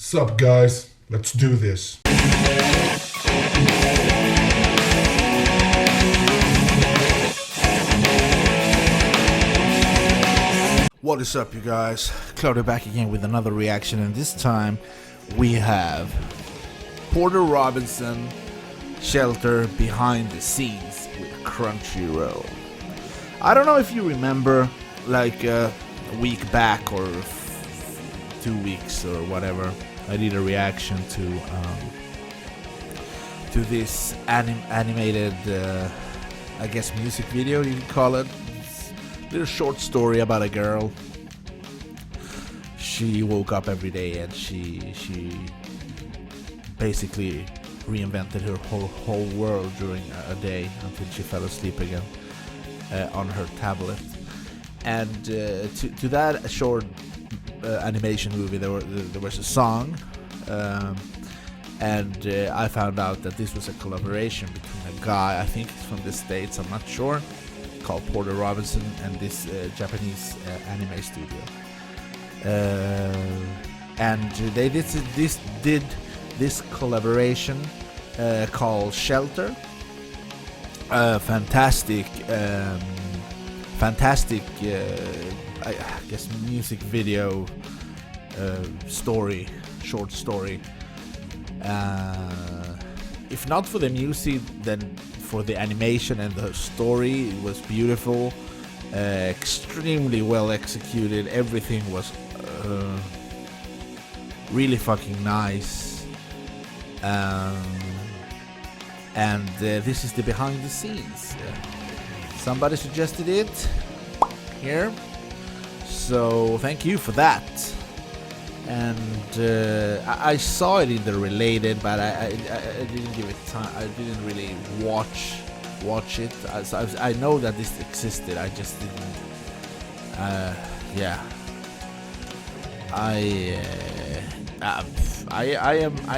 Sup guys, let's do this. What is up, you guys? Claudio back again with another reaction, and this time we have Porter Robinson, Shelter behind the scenes with Crunchyroll. I don't know if you remember, like a week back or 2 weeks or whatever, I did a reaction to this animated, I guess, music video you could call it. Little short story about a girl. She woke up every day and she basically reinvented her whole world during a day until she fell asleep again on her tablet. And to that short animation movie, there was a song, and I found out that this was a collaboration between a guy, I think he's from the States, I'm not sure, called Porter Robinson, and this Japanese anime studio. And they did this collaboration called Shelter. Fantastic, I guess, music video, short story. If not for the music, then for the animation and the story, it was beautiful, extremely well executed. Everything was really fucking nice. And this is the behind the scenes. Somebody suggested it here, so thank you for that. And I saw it in the related, but I didn't give it time. I didn't really watch it. I know that this existed. I just didn't. Yeah. I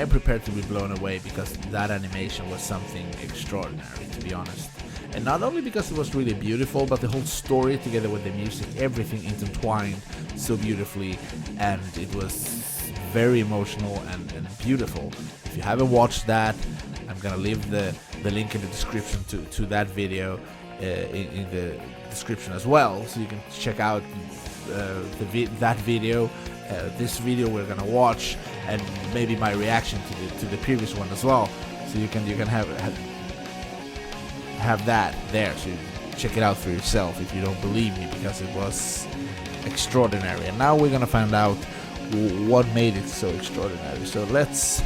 am prepared to be blown away, because that animation was something extraordinary, to be honest. And not only because it was really beautiful, but the whole story together with the music, everything intertwined so beautifully, and it was very emotional and beautiful. If you haven't watched that, I'm gonna leave the link in the description to that video in the description as well, so you can check out that video, this video we're gonna watch, and maybe my reaction to the previous one as well, so you can have that there, so you can check it out for yourself if you don't believe me, because it was extraordinary. And now we're gonna find out what made it so extraordinary. So let's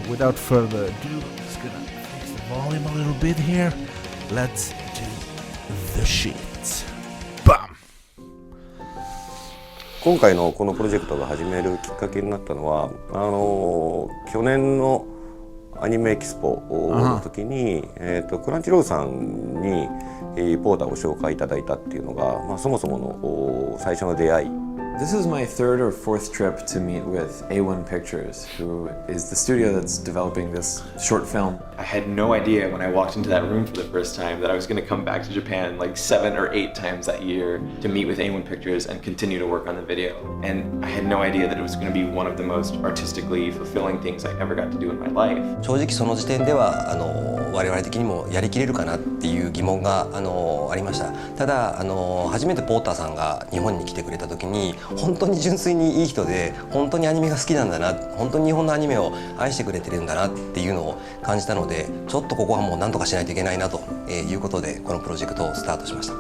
without further ado, just gonna fix the volume a little bit here. Let's do the shit. Bam! 今回のこのプロジェクトが始めるきっかけになったのは、去年のアニメエキスポの時に、クランチロールさんに、ポーターを紹介いただいたっていうのが、そもそもの最初の出会い。This is my third or fourth trip to meet with A1 Pictures, who is the studio that's developing this short film. I had no idea when I walked into that room for the first time that I was going to come back to Japan like 7 or 8 times that year to meet with A1 Pictures and continue to work on the video. And I had no idea that it was going to be one of the most artistically fulfilling things I ever got to do in my life. 正直その時点では我々的にもやりきれるかなっていう疑問がありました。ただ初めてポーターさんが日本に来てくれた時に本当に純粋にいい人で、本当にアニメが好きなんだな、本当に日本のアニメを愛してくれてるんだなっていうのを感じたので、ちょっとここはもう何とかしないといけないなということでこのプロジェクトをスタートしました。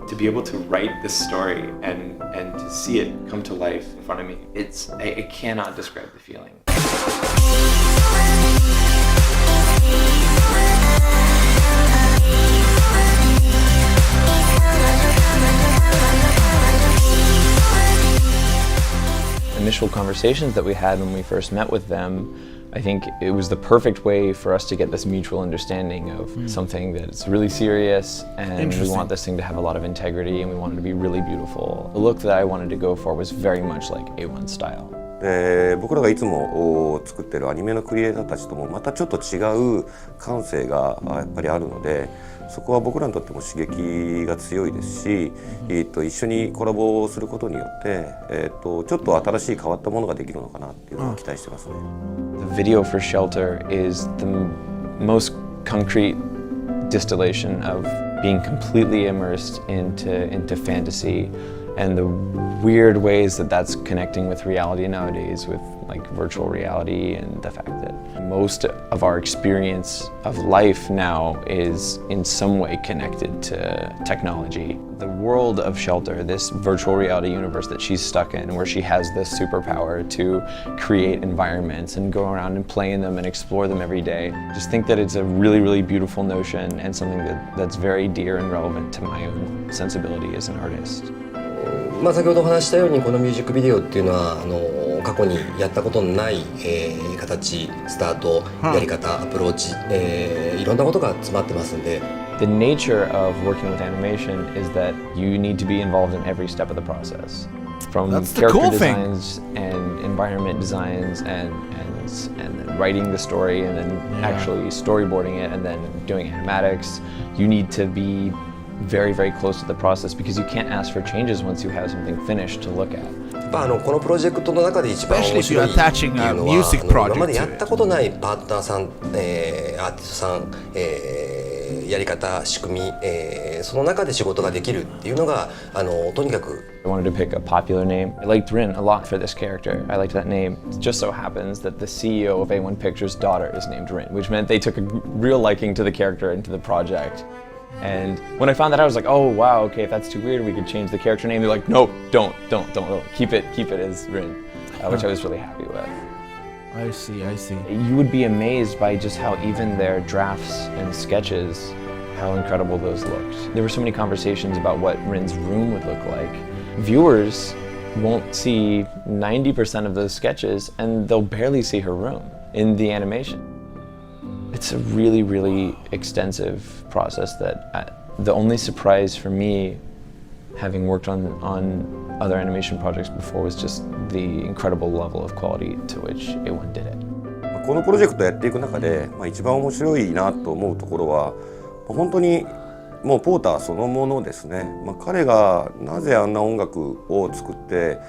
To be able to write this story and to see it come to life in front of me, I cannot describe the feeling. Initial conversations that we had when we first met with them, I think it was the perfect way for us to get this mutual understanding of something that's really serious, and we want this thing to have a lot of integrity, and we want it to be really beautiful. The look that I wanted to go for was very much like A1 style. で僕らがいつも作ってるアニメのクリエイターたちともまたちょっと違う感性がやっぱりあるので、そこは僕らにとっても刺激が強いですし、一緒にコラボすることによって、ちょっと新しい変わったものができるのかなっていうのを期待してますね。The video for Shelter is the most concrete distillation of being completely immersed into fantasy and the weird ways that that's connecting with reality nowadays, with like virtual reality, and the fact that most of our experience of life now is in some way connected to technology. The world of Shelter, this virtual reality universe that she's stuck in, where she has this superpower to create environments and go around and play in them and explore them every day. Just think that it's a really, really beautiful notion and something that's very dear and relevant to my own sensibility as an artist. 先ほどお話ししたようにこのミュージックビデオっていうのは過去にやったことのない、形、スタート、やり方、アプローチ、いろんなことが詰まってますんで。The nature of working with animation is that you need to be involved in every step of the process. From character designs and environment designs and then writing the story and then actually storyboarding it and then doing animatics. You need to be very, very close to the process because you can't ask for changes once you have something finished to look at. このプロジェクトの中で一番面白いっていうのは今までやったことないパートナーさん、アーティストさん、やり方、仕組み、その中で仕事ができるっていうのがとにかく。I wanted to pick a popular name. I liked Rin a lot for this character. I liked that name. It just so happens that the CEO of A1 Pictures' daughter is named Rin, which meant they took a real liking to the character and to the project. And when I found that, I was like, oh wow, okay, if that's too weird, we could change the character name. They're like, no, don't. Keep it as Rin, which I was really happy with. I see. You would be amazed by just how even their drafts and sketches, how incredible those looked. There were so many conversations about what Rin's room would look like. Viewers won't see 90% of those sketches and they'll barely see her room in the animation. It's a really, really extensive process that the only surprise for me, having worked on other animation projects before, was just the incredible level of quality to which A1 did it. このプロジェクトをやっていく中で、一番面白いなと思うところは本当にもうポーターそのものですね。彼がなぜあんな音楽を作って、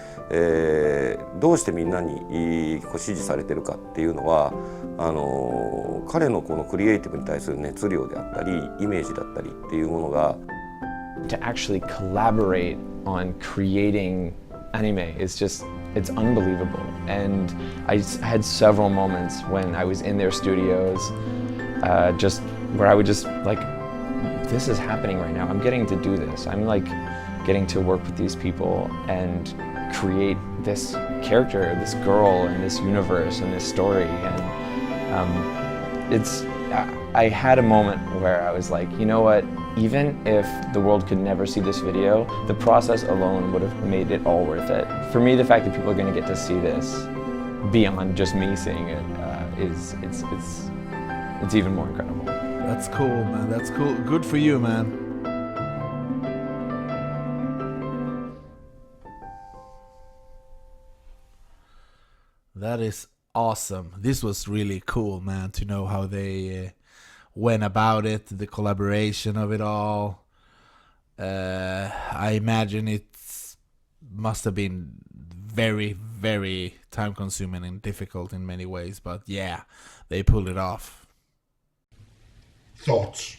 どうしてみんなに支持されてるかっていうのは彼のこのクリエイティブに対する熱量であったりイメージだったりっていうものが To actually collaborate on creating anime is just, it's unbelievable. And I had several moments when I was in their studios just where I would just like, this is happening right now. I'm getting to do this. I'm like getting to work with these people and create this character, this girl, and this universe and this story. And I had a moment where I was like, you know what? Even if the world could never see this video, the process alone would have made it all worth it. For me, the fact that people are going to get to see this beyond just me seeing it it's even more incredible. That's cool, man. That's cool. Good for you, man. That is awesome. This was really cool, man, to know how they went about it, the collaboration of it all. I imagine it must have been very, very time consuming and difficult in many ways, but yeah, they pulled it off. Thoughts?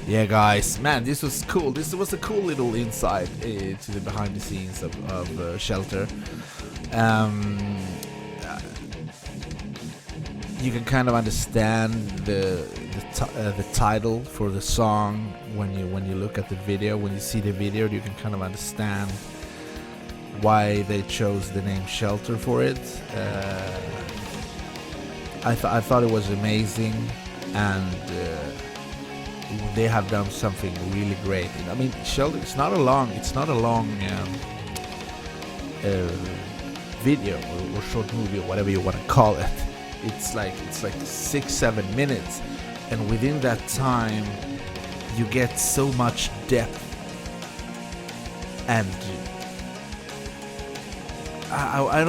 Yeah, guys, man, this was cool. This was a cool little insight to the behind the scenes of Shelter. You can kind of understand the title for the song when you look at the video. When you see the video, you can kind of understand why they chose the name Shelter for it. I thought it was amazing, and they have done something really great. I mean, Shelter. It's not a long video or short movie or whatever you want to call it. It's like 6-7 minutes, and within that time you get so much depth, and I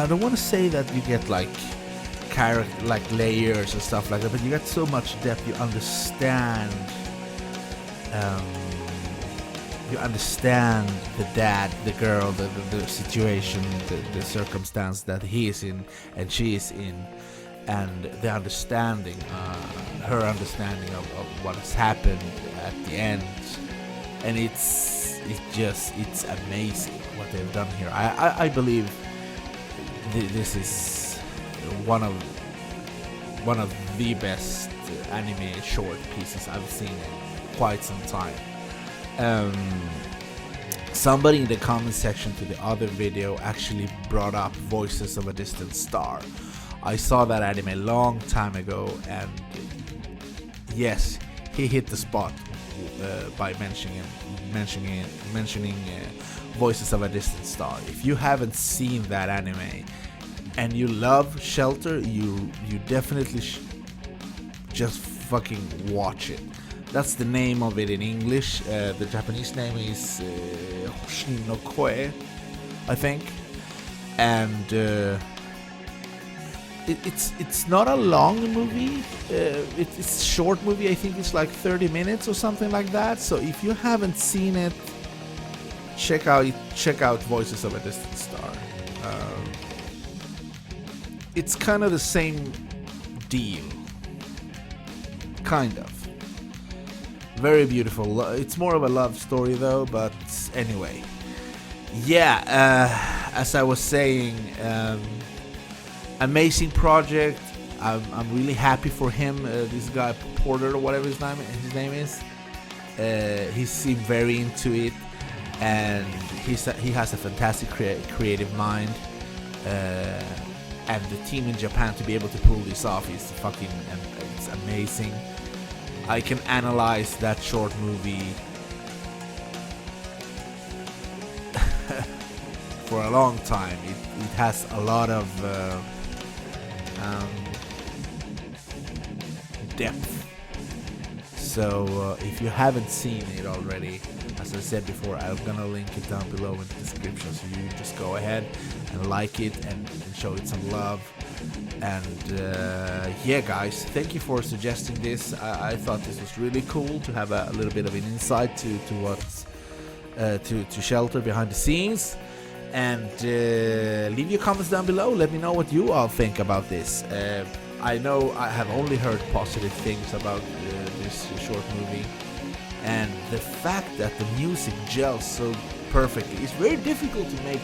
don't want to say that you get like character, like layers and stuff like that, but you get so much depth. You understand the dad, the girl, the situation, the circumstance that he is in and she is in, and the understanding, her understanding of what has happened at the end. And it's amazing what they've done here. I believe this is one of the best anime short pieces I've seen in quite some time. Somebody in the comment section to the other video actually brought up Voices of a Distant Star. I saw that anime a long time ago, and yes, he hit the spot by mentioning Voices of a Distant Star. If you haven't seen that anime and you love Shelter, you definitely just fucking watch it. That's the name of it in English. The Japanese name is Hoshi no Koe, I think. And it's not a long movie. It's a short movie. I think it's like 30 minutes or something like that. So if you haven't seen it, check out Voices of a Distant Star. It's kind of the same deal, kind of. Very beautiful. It's more of a love story though, but anyway. Yeah, as I was saying, amazing project. I'm really happy for him. This guy Porter or whatever his name is. He seemed very into it, and he has a fantastic creative mind. And the team in Japan to be able to pull this off is it's amazing. I can analyze that short movie for a long time. It has a lot of depth. So if you haven't seen it already, as I said before, I'm gonna link it down below in the description, so you just go ahead and like it and show it some love. And yeah, guys, thank you for suggesting this. I thought this was really cool to have a little bit of an insight to what's to Shelter behind the scenes. And leave your comments down below. Let me know what you all think about this. I know I have only heard positive things about this short movie, and the fact that the music gels so perfectly. It's very difficult to make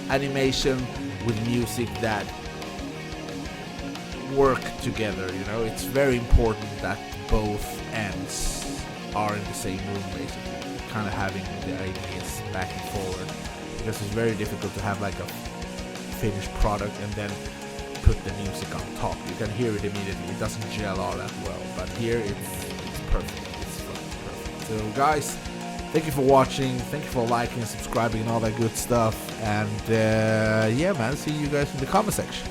animation with music that work together, you know. It's very important that both ends are in the same room, basically, kind of having the ideas back and forward, because it's very difficult to have like a finished product and then put the music on top. You can hear it immediately. It doesn't gel all that well, but here it's perfect. It's perfect. So guys, thank you for watching, thank you for liking, subscribing and all that good stuff, and yeah man, see you guys in the comment section.